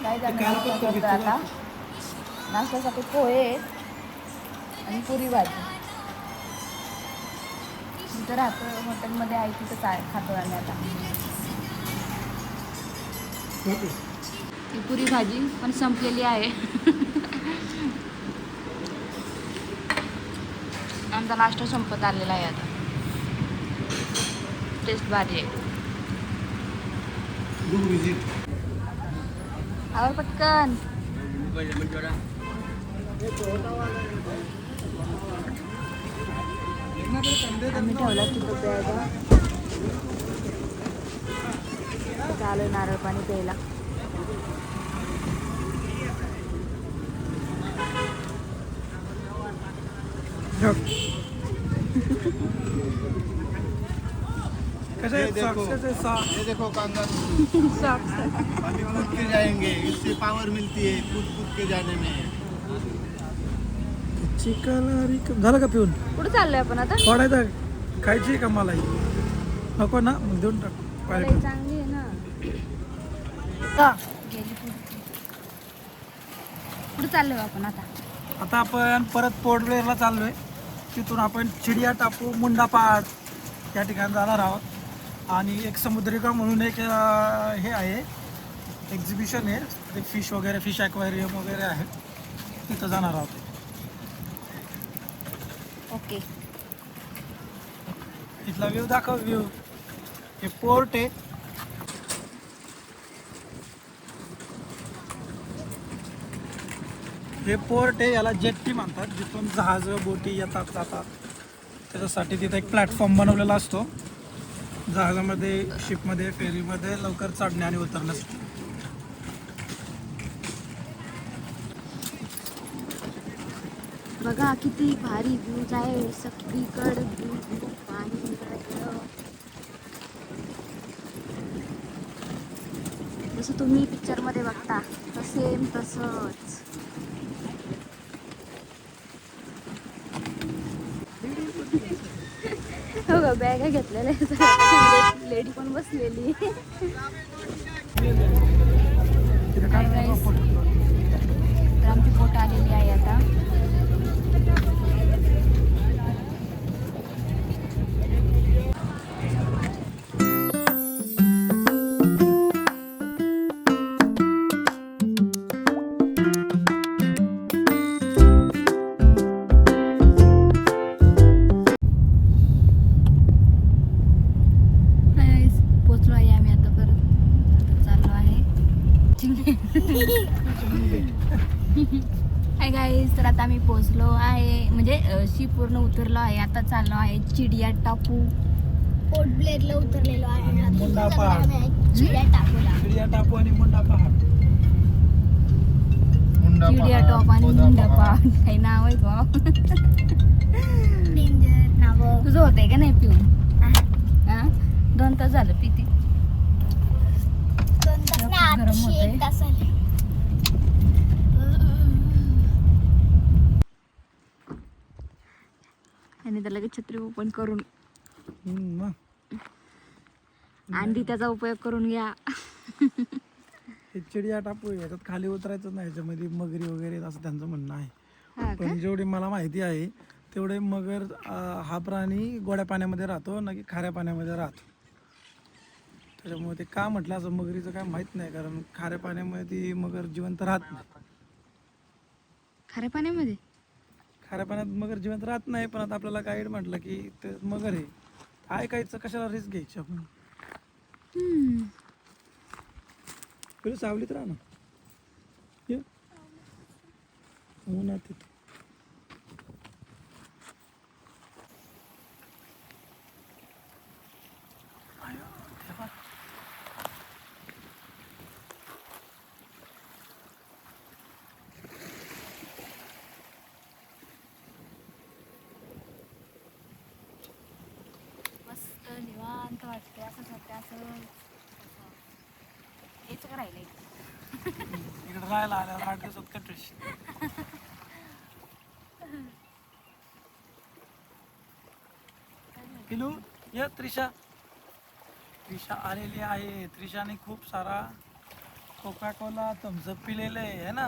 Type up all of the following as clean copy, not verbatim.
काही जण नाश्ता करतो आता. नाश्त्यासाठी पोहे आणि पुरी भाजी. तिथं राहतो हॉटेलमध्ये आहे तिथं खातो आम्ही आता. ही पुरी भाजी पण संपलेली आहे. आमचा नाश्ता संपत आलेला आहे आता. टेस्ट भारी आहे. आवर पटकन. आम्ही ठेवला तिथं प्यायला. चालू नारळ पाणी प्यायला. ये देखो कांगड़ कूद के जाएंगे, इससे पावर मिलती है कूद के जाने में. चिकन झालं का पिऊन? कुठं चाललोय आपण आता? वाढायचा खायची का मला नको ना मग देऊन टाक. चांगली आहे ना. कुठं चाललोय आपण आता? आता आपण परत पोर्ट ब्लेअरला चाललोय. तिथून आपण चिडिया टापू मुंडा पहाड या ठिकाणी जाणार आहोत. आणि एक समुद्रिका म्हणून एक हे आहे एक्झिबिशन आहे. ते फिश वगैरे फिश ॲक्वेरियम वगैरे आहे तिथं जाणार आहोत. ओके. तिथला व्ह्यू दाखव. व्ह्यू हे पोर्ट आहे. हे पोर्ट आहे. याला जेट्टी म्हणतात. जिथून जहाज बोटी येतात जातात. त्याच्यासाठी तिथे एक प्लॅटफॉर्म बनवलेला असतो. जहाजामध्ये शिपमध्ये फेरीमध्ये लवकर चढणे आणि उतरण्यासाठी. बघा किती भारी व्ह्यूज आहे सगळीकडे. पाणी जसं तुम्ही पिक्चर मध्ये बघता सेम तसंच. हो ग बॅगा घेतलेल्या. लेडी पण बसलेली. तर आमची बोट आलेली आहे आता. Hi guys. तर आता आम्ही पोहोचलो आहे म्हणजे शी पूर्ण उतरलो आहे. आता चाललो आहे चिडिया टापू. पोर्ट ब्लेअरला उतरलेलो आहे. मुंडा पहाड. चिडिया टापूला. चिडिया टापू आणि मुंडा पहाड. चिडिया टॉप आणि मुंडा पहाड काही नाव आहे का? डेंजर नाव. तुझं होतंय का नाही पिऊन? हा 2 तास झालं पिती. 2 तास नाही, गरम होतंय. 1 तास झाले. आणि तर लगेच छत्री ओपन करून मग अंडी त्याचा उपयोग करून घ्या. हे चिडिया टापू आहे. याच्यात खाली उतरायचं नाही. याच्यामध्ये मगरी वगैरे असं त्यांचं म्हणणं आहे. हा का? पण जेवढी मला माहिती आहे तेवढे मगर हा प्राणी गोड्या पाण्यामध्ये राहतो ना की खाऱ्या पाण्यामध्ये राहतो. त्याच्यामुळे ते का म्हटलं असं मगरीचं काय माहीत नाही. कारण खाऱ्या पाण्यामध्ये ती मगर जिवंत राहत नाही. खाऱ्या पाण्यामध्ये खाऱ्या पाण्यात मगर जिवंत राहत नाही. पण आता आपल्याला गाईड म्हटलं की ते मगर आहे. ऐकायचं कशाला रिस्क घ्यायची आपण. पहिले सावलीत राहा ना. ये उन्हात तिथे. मस्त निवांत वाटते. असंच वाटते असं हेच राहिलंय. इकडे राहायला आल्यावर 8 दिवसात कटरीश. पिलू ये. त्रिशा आलेली आहे. त्रिशाने खूप सारा कोका कोला थम्सअप पिलेलं आहे ना.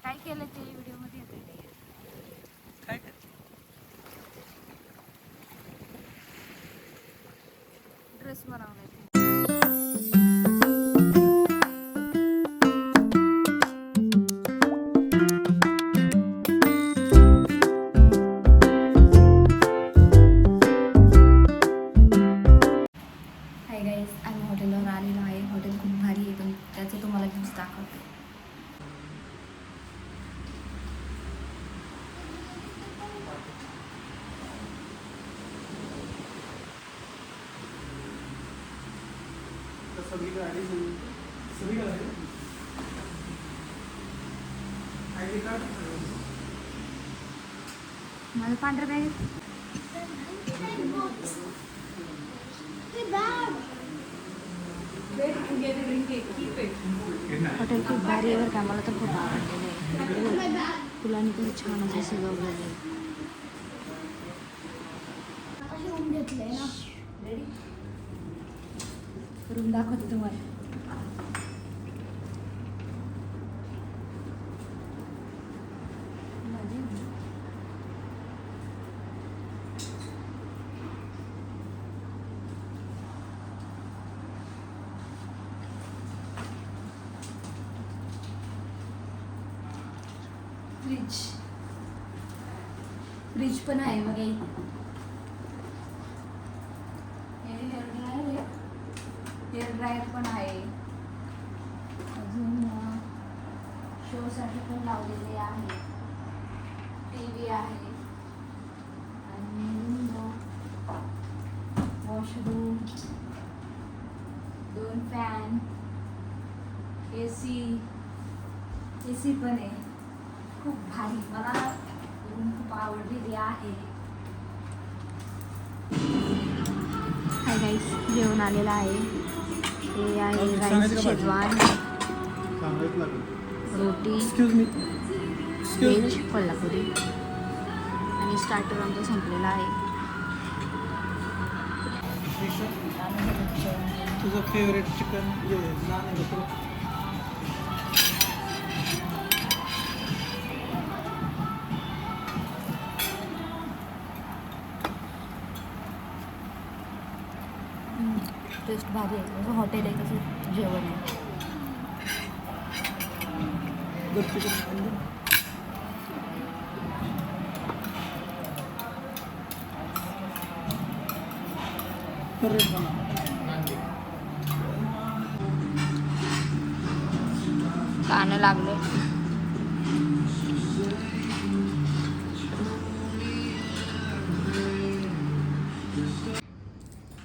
काय केलं ते व्हिडिओ मध्ये येते काय ड्रेस बनवलाय. हाय गाईज, आम्ही हॉटेलवर आलेलो आहे. हॉटेल खूप भारी आहे, पण त्याचं तुम्हाला व्ह्यूज दाखवते. सगळी गाडी सगळी गाडी ID कार्ड माझं पांढरं बॅग हॉटेल खूप भारी आहे बरं का. मला तर खूप आवडलेलं आहे. फुलांनी पण छान असं सजवलेलं आहे. रूम घेतलंय ना. रूम दाखवते तुम्हाला. फ्रीज पण आहे बघा इथे. हेअर ड्रायर पण आहे. अजून शोसाठी पण लावलेले आहे. TV आहे आणि वॉशरूम, 2 फॅन, AC पण आहे. खूप भारी. मला रूम खूप आवडलेली आहे. हाय गाईस, जेवण आलेलं आहे. हे आहे राईस शेजवान, सांगायच लागेल. रोटी, एक्सक्यूज मी व्हेज कोल्हापुरी आणि स्टार्टर आमचा संपलेला आहे. तुझं फेवरेट चिकन नान आहे का? टेस्ट भारी आहे. जसं हॉटेल आहे तसं जेवण आहे. गाणं लागलं.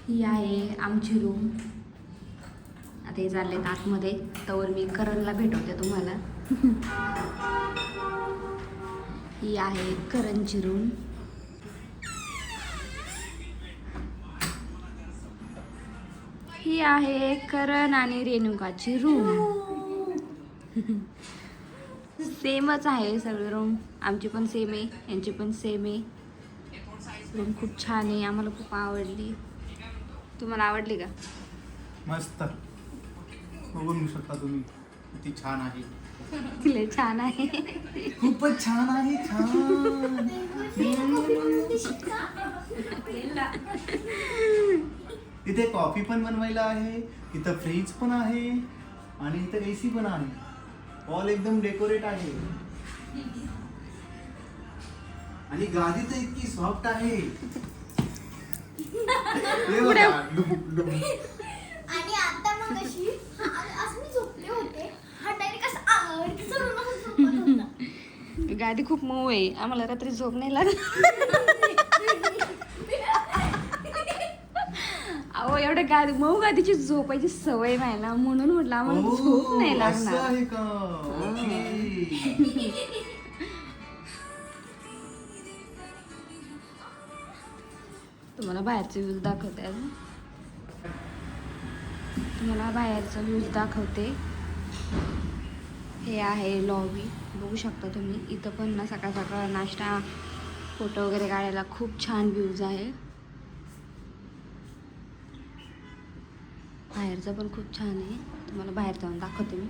ही आहे आमची रूम. आता हे चालले आतमध्ये. तवर मी करणला भेटवते तुम्हाला. ही आहे करणची रूम. ही आहे करण आणि रेणुकाची रूम. सेमच आहे सगळं रूम. आमची पण सेम आहे, यांची पण सेम आहे. रूम खूप छान आहे. आम्हाला खूप आवडली. तुम्हाला आवडली का? मस्त. बघून शकता तुम्ही किती छान आहे. लय छान आहे. खूपच छान आहे. छान. इथे कॉफी पण बनवायला आहे. इथं फ्रीज पण आहे आणि इथं AC पण आहे. हॉल एकदम डेकोरेट आहे आणि गादी तर इतकी सॉफ्ट आहे. हे बघा, आणि आता मग अशी असं मी झोपले होते. हा डायरेक्ट असं अंगावरती चढून असं झोपत होता. गादी खूप मऊ आहे. आम्हाला रात्री झोप नाही लागत. अहो एवढं मऊ गादीची झोपायची सवय नाही ना, म्हणून म्हटलं आम्हाला झोप नाही असं लागणार. आहे का? ओके. तुम्हाला बाहेरचा व्ह्यूज दाखवते. अजून तुम्हाला बाहेरचा व्ह्यूज दाखवते. हे आहे लॉबी. बघू शकता तुम्ही. इथं पण ना सकाळ सकाळ नाश्ता, फोटो वगैरे काढायला खूप छान व्ह्यूज आहे. बाहेरचा पण खूप छान आहे, तुम्हाला बाहेर जाऊन दाखवते मी.